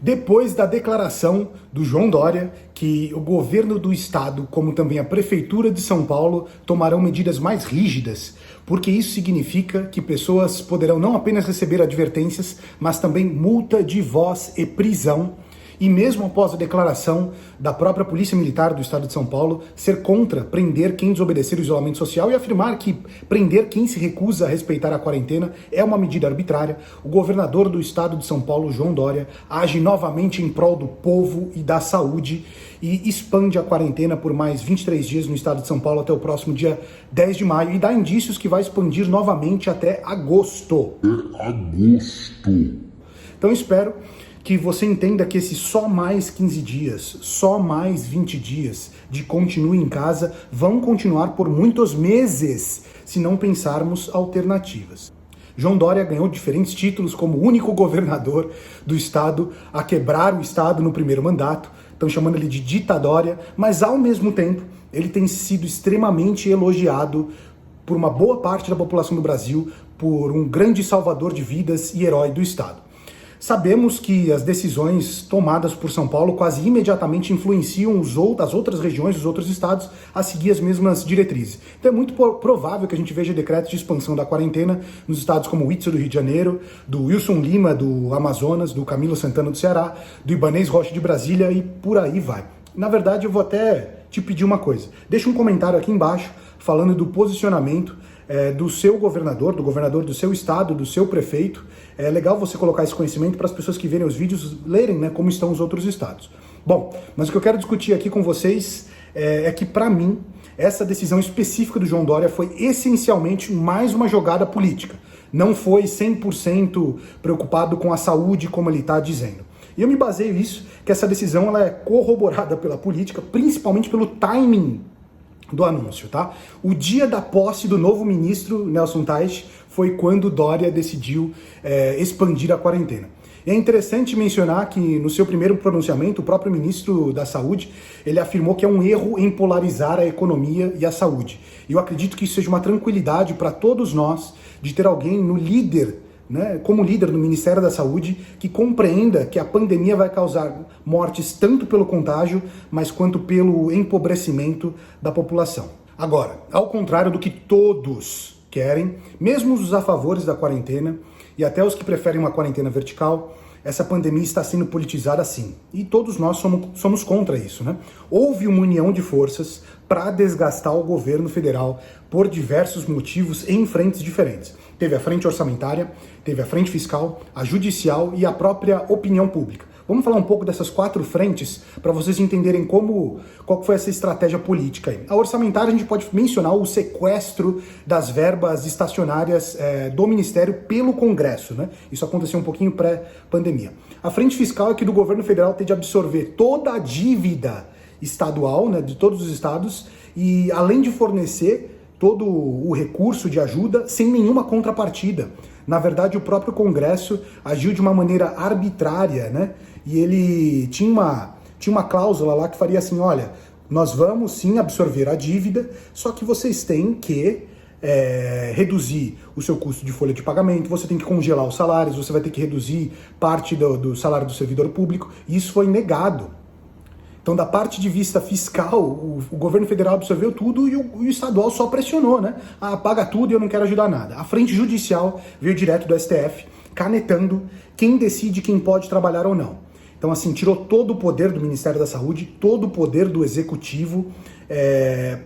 Depois da declaração do João Dória que o governo do estado, como também a prefeitura de São Paulo, tomarão medidas mais rígidas, porque isso significa que pessoas poderão não apenas receber advertências, mas também multa de voz e prisão. E mesmo após a declaração da própria Polícia Militar do Estado de São Paulo ser contra prender quem desobedecer o isolamento social e afirmar que prender quem se recusa a respeitar a quarentena é uma medida arbitrária, o governador do Estado de São Paulo, João Dória, age novamente em prol do povo e da saúde e expande a quarentena por mais 23 dias no Estado de São Paulo até o próximo dia 10 de maio e dá indícios que vai expandir novamente até agosto. Então espero que você entenda que esses só mais 15 dias, só mais 20 dias de continue em casa vão continuar por muitos meses, se não pensarmos alternativas. João Dória ganhou diferentes títulos como o único governador do estado a quebrar o estado no primeiro mandato, estão chamando ele de ditadória, mas ao mesmo tempo ele tem sido extremamente elogiado por uma boa parte da população do Brasil, por um grande salvador de vidas e herói do estado. Sabemos que as decisões tomadas por São Paulo quase imediatamente influenciam as outras regiões, os outros estados, a seguir as mesmas diretrizes. Então é muito provável que a gente veja decretos de expansão da quarentena nos estados como o Itzel do Rio de Janeiro, do Wilson Lima do Amazonas, do Camilo Santana do Ceará, do Ibanez Rocha de Brasília e por aí vai. Na verdade, eu vou até te pedir uma coisa. Deixa um comentário aqui embaixo falando do posicionamento do seu governador, do governador do seu estado, do seu prefeito. É legal você colocar esse conhecimento para as pessoas que verem os vídeos lerem, né, como estão os outros estados. Bom, mas o que eu quero discutir aqui com vocês é que, para mim, essa decisão específica do João Dória foi essencialmente mais uma jogada política. Não foi 100% preocupado com a saúde, como ele está dizendo. E eu me baseio nisso, que essa decisão ela é corroborada pela política, principalmente pelo timing do anúncio, tá? O dia da posse do novo ministro Nelson Teich foi quando Dória decidiu expandir a quarentena. E é interessante mencionar que no seu primeiro pronunciamento, o próprio ministro da Saúde, ele afirmou que é um erro em polarizar a economia e a saúde. E eu acredito que isso seja uma tranquilidade para todos nós de ter alguém no líder, né, como líder do Ministério da Saúde, que compreenda que a pandemia vai causar mortes tanto pelo contágio, mas quanto pelo empobrecimento da população. Agora, ao contrário do que todos querem, mesmo os a favores da quarentena e até os que preferem uma quarentena vertical, essa pandemia está sendo politizada sim. E todos nós somos contra isso, né? Houve uma união de forças para desgastar o governo federal por diversos motivos em frentes diferentes. Teve a frente orçamentária, teve a frente fiscal, a judicial e a própria opinião pública. Vamos falar um pouco dessas 4 frentes para vocês entenderem qual foi essa estratégia política aí. A orçamentária a gente pode mencionar o sequestro das verbas estacionárias do Ministério pelo Congresso, né? Isso aconteceu um pouquinho pré-pandemia. A frente fiscal é que do governo federal ter de absorver toda a dívida estadual, né, de todos os estados e além de fornecer todo o recurso de ajuda sem nenhuma contrapartida. Na verdade, o próprio Congresso agiu de uma maneira arbitrária, né? E ele tinha uma cláusula lá que faria assim, olha, nós vamos sim absorver a dívida, só que vocês têm que reduzir o seu custo de folha de pagamento, você tem que congelar os salários, você vai ter que reduzir parte do salário do servidor público, e isso foi negado. Então, da parte de vista fiscal, o governo federal absorveu tudo e o estadual só pressionou, né? Ah, paga tudo e eu não quero ajudar nada. A frente judicial veio direto do STF, canetando quem decide quem pode trabalhar ou não. Então, assim, tirou todo o poder do Ministério da Saúde, todo o poder do Executivo,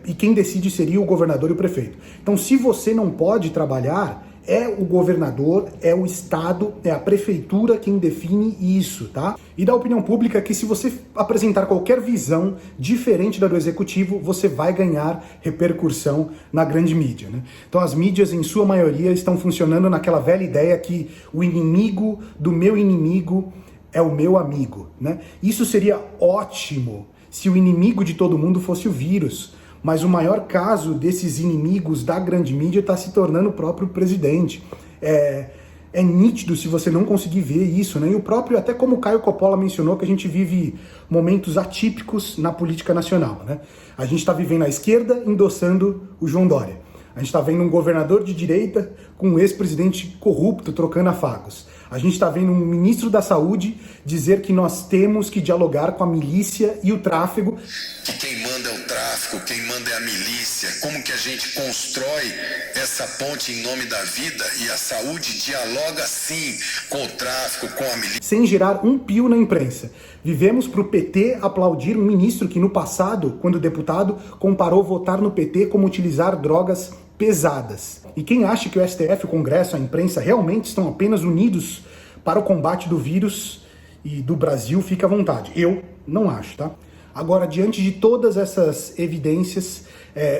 e quem decide seria o governador e o prefeito. Então, se você não pode trabalhar, é o governador, é o estado, é a prefeitura quem define isso, tá? E da opinião pública que se você apresentar qualquer visão diferente da do executivo, você vai ganhar repercussão na grande mídia, né? Então as mídias, em sua maioria, estão funcionando naquela velha ideia que o inimigo do meu inimigo é o meu amigo, né? Isso seria ótimo se o inimigo de todo mundo fosse o vírus. Mas o maior caso desses inimigos da grande mídia está se tornando o próprio presidente. É nítido se você não conseguir ver isso, né? E o próprio, até como o Caio Coppola mencionou, que a gente vive momentos atípicos na política nacional, né? A gente está vivendo a esquerda endossando o João Dória. A gente está vendo um governador de direita com um ex-presidente corrupto trocando afagos. A gente está vendo um ministro da Saúde dizer que nós temos que dialogar com a milícia e o tráfego. Que quem manda é o tráfico, quem manda é a milícia. Como que a gente constrói essa ponte em nome da vida e a saúde dialoga sim com o tráfico, com a milícia. Sem gerar um pio na imprensa. Vivemos para o PT aplaudir um ministro que no passado, quando deputado, comparou votar no PT como utilizar drogas pesadas. E quem acha que o STF, o Congresso, a imprensa realmente estão apenas unidos para o combate do vírus e do Brasil, fica à vontade. Eu não acho, tá? Agora, diante de todas essas evidências,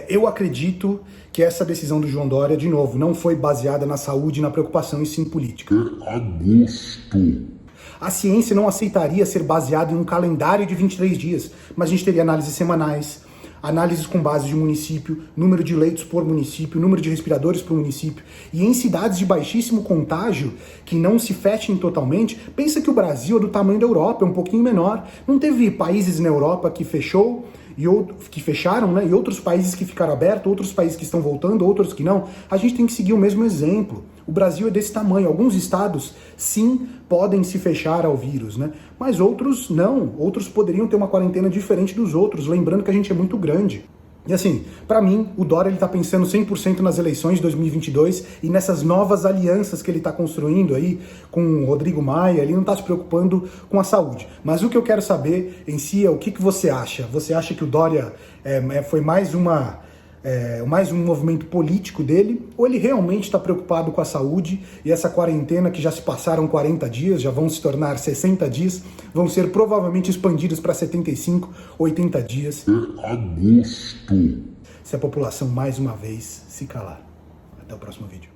eu acredito que essa decisão do João Dória, de novo, não foi baseada na saúde e na preocupação, e sim política. A ciência não aceitaria ser baseada em um calendário de 23 dias, mas a gente teria análises semanais, análises com base de município, número de leitos por município, número de respiradores por município. E em cidades de baixíssimo contágio, que não se fechem totalmente, pensa que o Brasil é do tamanho da Europa, é um pouquinho menor. Não teve países na Europa que fechou, que fecharam, né? E outros países que ficaram abertos, outros países que estão voltando, outros que não. A gente tem que seguir o mesmo exemplo. O Brasil é desse tamanho. Alguns estados, sim, podem se fechar ao vírus, né? Mas outros não. Outros poderiam ter uma quarentena diferente dos outros, lembrando que a gente é muito grande. E assim, pra mim, o Dória ele tá pensando 100% nas eleições de 2022 e nessas novas alianças que ele tá construindo aí com o Rodrigo Maia, ele não tá se preocupando com a saúde. Mas o que eu quero saber em si é o que você acha. Você acha que o Dória foi mais um movimento político dele, ou ele realmente está preocupado com a saúde e essa quarentena que já se passaram 40 dias, já vão se tornar 60 dias, vão ser provavelmente expandidos para 75, 80 dias. Se a população mais uma vez se calar. Até o próximo vídeo.